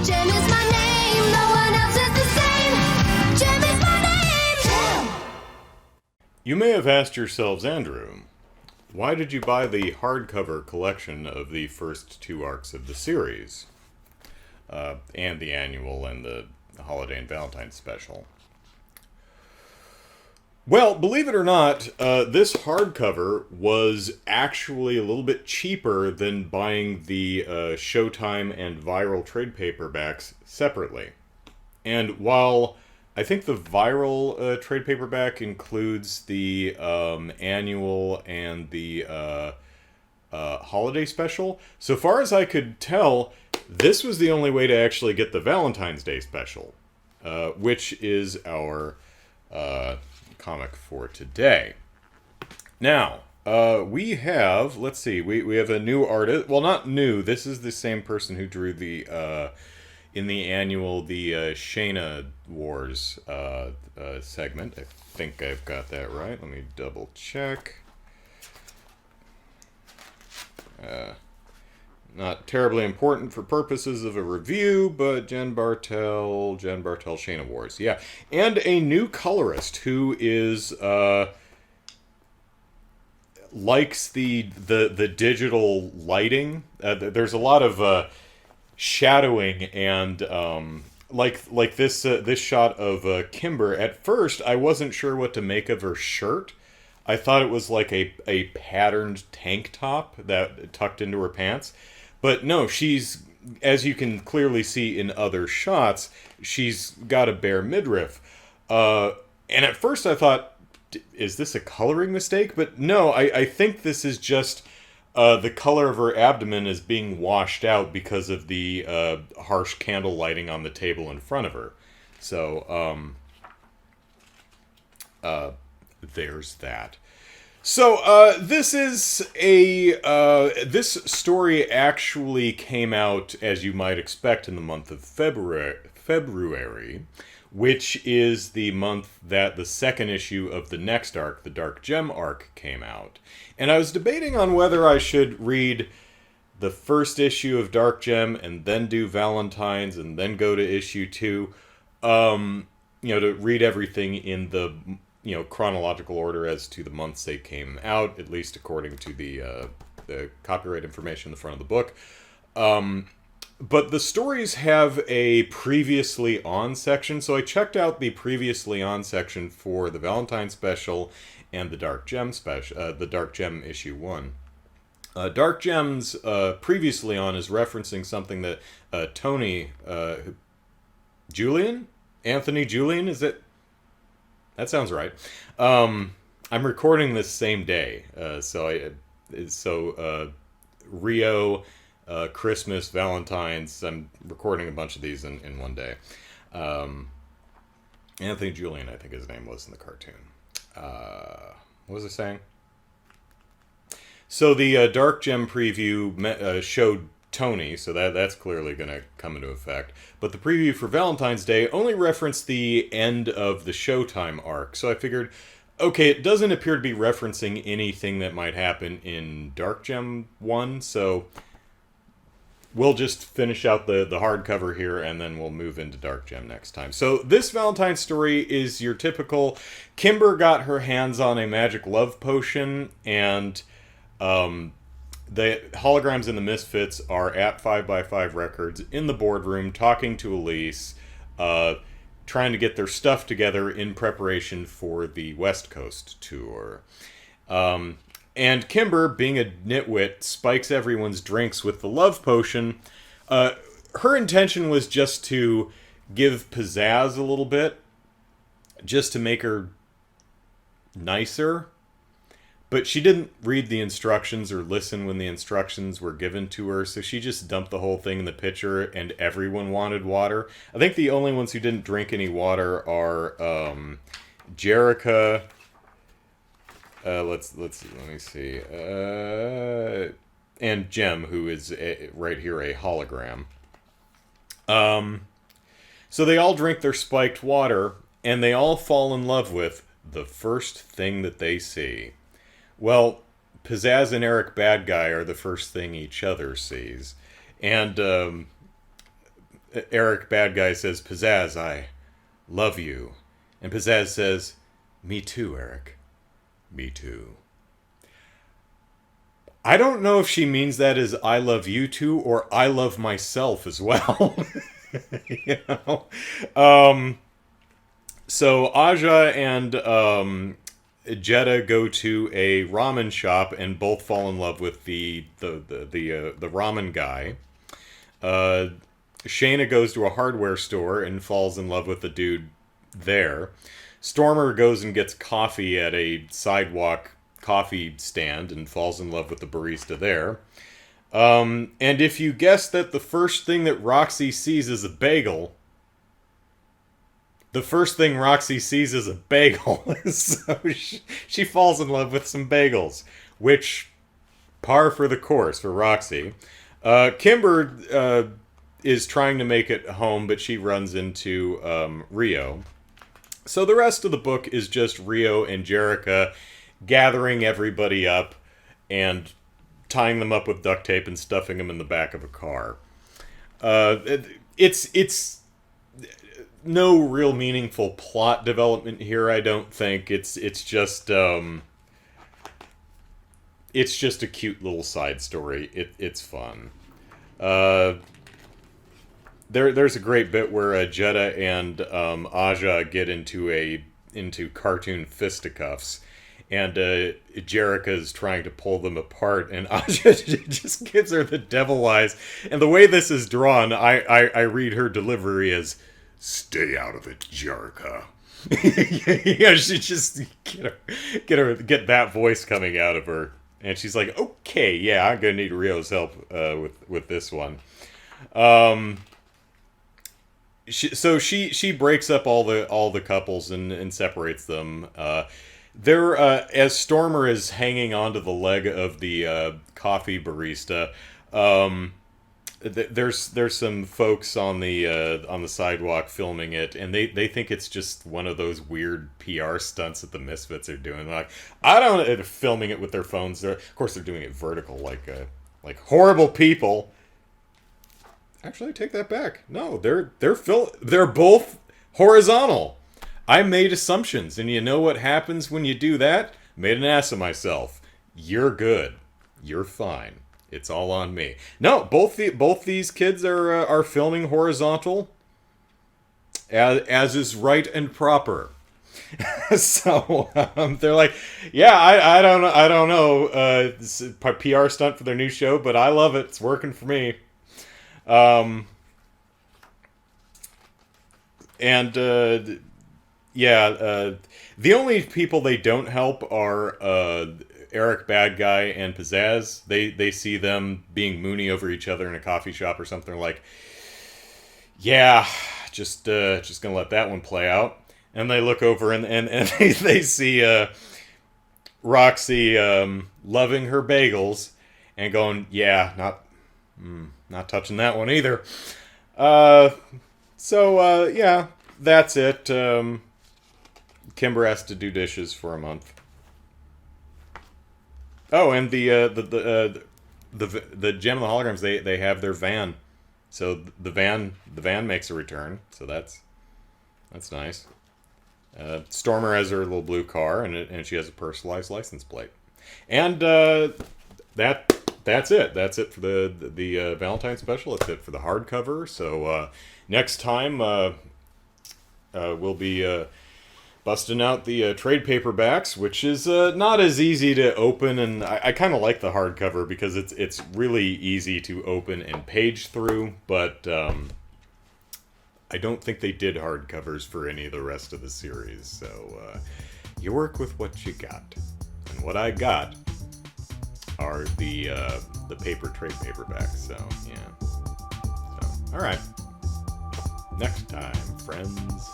JEM is my name, no one else is the same. JEM is my name. JEM. You may have asked yourselves, Andrew, why did you buy the hardcover collection of the first two arcs of the series? And the annual and the holiday and Valentine special? Well, believe it or not, this hardcover was actually a little bit cheaper than buying the Showtime and Viral trade paperbacks separately. And while I think the Viral trade paperback includes the annual and the holiday special, so far as I could tell, this was the only way to actually get the Valentine's Day special, which is our comic for today. Now, we have, let's see, we have a new artist. Well, not new. This is the same person who drew the, in the annual, the Shayna Wars segment. I think I've got that right. Let me double check. Not terribly important for purposes of a review, but Jen Bartel, Shayna Wars. Yeah. And a new colorist who is, likes the digital lighting. There's a lot of, shadowing and, like this, this shot of, Kimber. At first, I wasn't sure what to make of her shirt. I thought it was like a patterned tank top that tucked into her pants. But no, she's, as you can clearly see in other shots, she's got a bare midriff. And at first I thought, is this a coloring mistake? But no, I think this is just the color of her abdomen is being washed out because of the harsh candle lighting on the table in front of her. So, there's that. So, this is a, this story actually came out, as you might expect, in the month of February, which is the month that the second issue of the next arc, the Dark Gem arc, came out. And I was debating on whether I should read the first issue of Dark Gem and then do Valentine's and then go to issue 2, to read everything in the chronological order as to the months they came out, at least according to the copyright information in the front of the book. But the stories have a previously on section, so I checked out the previously on section for the Valentine special and the Dark Gem special, the Dark Gem issue 1. Dark Gem's previously on is referencing something that Anthony Julian, is it? That sounds right. I'm recording this same day, Rio, Christmas, Valentine's. I'm recording a bunch of these in one day. Anthony Julian, I think his name was in the cartoon. What was I saying? So the Dark Gem preview showed Tony, so that's clearly going to come into effect. But the preview for Valentine's Day only referenced the end of the Showtime arc. So I figured, okay, it doesn't appear to be referencing anything that might happen in Dark Gem 1, so we'll just finish out the hardcover here, and then we'll move into Dark Gem next time. So this Valentine story is your typical, Kimber got her hands on a magic love potion, and the Holograms and the Misfits are at 5x5 Records in the boardroom talking to Elise, trying to get their stuff together in preparation for the West Coast tour. And Kimber, being a nitwit, spikes everyone's drinks with the love potion. Her intention was just to give pizzazz a little bit, just to make her nicer. But she didn't read the instructions or listen when the instructions were given to her, so she just dumped the whole thing in the pitcher, and everyone wanted water. I think the only ones who didn't drink any water are Jerica. Let me see. And Jem, who is right here a hologram. So they all drink their spiked water, and they all fall in love with the first thing that they see. Well, Pizzazz and Eric Bad Guy are the first thing each other sees. And Eric, bad guy, says, Pizzazz, I love you. And Pizzazz says, me too, Eric. Me too. I don't know if she means that as I love you too or I love myself as well. You know? So Aja and Jeddah go to a ramen shop and both fall in love with the ramen guy. Shayna goes to a hardware store and falls in love with the dude there. Stormer goes and gets coffee at a sidewalk coffee stand and falls in love with the barista there. And if you guess that the first thing that Roxy sees is a bagel, the first thing Roxy sees is a bagel. So she falls in love with some bagels, which, par for the course for Roxy. Kimber is trying to make it home, but she runs into Rio. So the rest of the book is just Rio and Jerrica gathering everybody up and tying them up with duct tape and stuffing them in the back of a car. It's no real meaningful plot development here, I don't think. It's just a cute little side story. It's fun. There's a great bit where Jeddah and Aja get into cartoon fisticuffs, and Jerrica's trying to pull them apart, and Aja just gives her the devil eyes. And the way this is drawn, I read her delivery as, "Stay out of it, Jerrica." Yeah, she just get that voice coming out of her, and she's like, "Okay, yeah, I'm gonna need Rio's help with this one." She breaks up all the couples and separates them. As Stormer is hanging onto the leg of the coffee barista, there's some folks on the sidewalk filming it, and they think it's just one of those weird PR stunts that the Misfits are doing. Like, I don't know, filming it with their phones. Of course, they're doing it vertical, like horrible people. Actually, I take that back. No, they're both horizontal. I made assumptions, and you know what happens when you do that? Made an ass of myself. You're good. You're fine. It's all on me. No, both these kids are filming horizontal, as is right and proper. So they're like, yeah, I don't know. It's a PR stunt for their new show, but I love it. It's working for me. The only people they don't help are Eric, bad guy, and Pizzazz. They see them being moony over each other in a coffee shop or something, like, yeah, just gonna let that one play out. And they look over and they see Roxy loving her bagels and going, yeah, not touching that one either. Yeah, that's it. Kimber has to do dishes for a month. Oh, and the JEM and the Holograms, they have their van. So the van makes a return. So that's nice. Stormer has her little blue car, and she has a personalized license plate. And that's it. That's it for the Valentine special. That's it for the hardcover. So next time we'll be busting out the trade paperbacks, which is not as easy to open, and I kind of like the hardcover because it's really easy to open and page through, but I don't think they did hardcovers for any of the rest of the series, so you work with what you got. And what I got are the paper trade paperbacks, so yeah. So, alright. Next time, friends.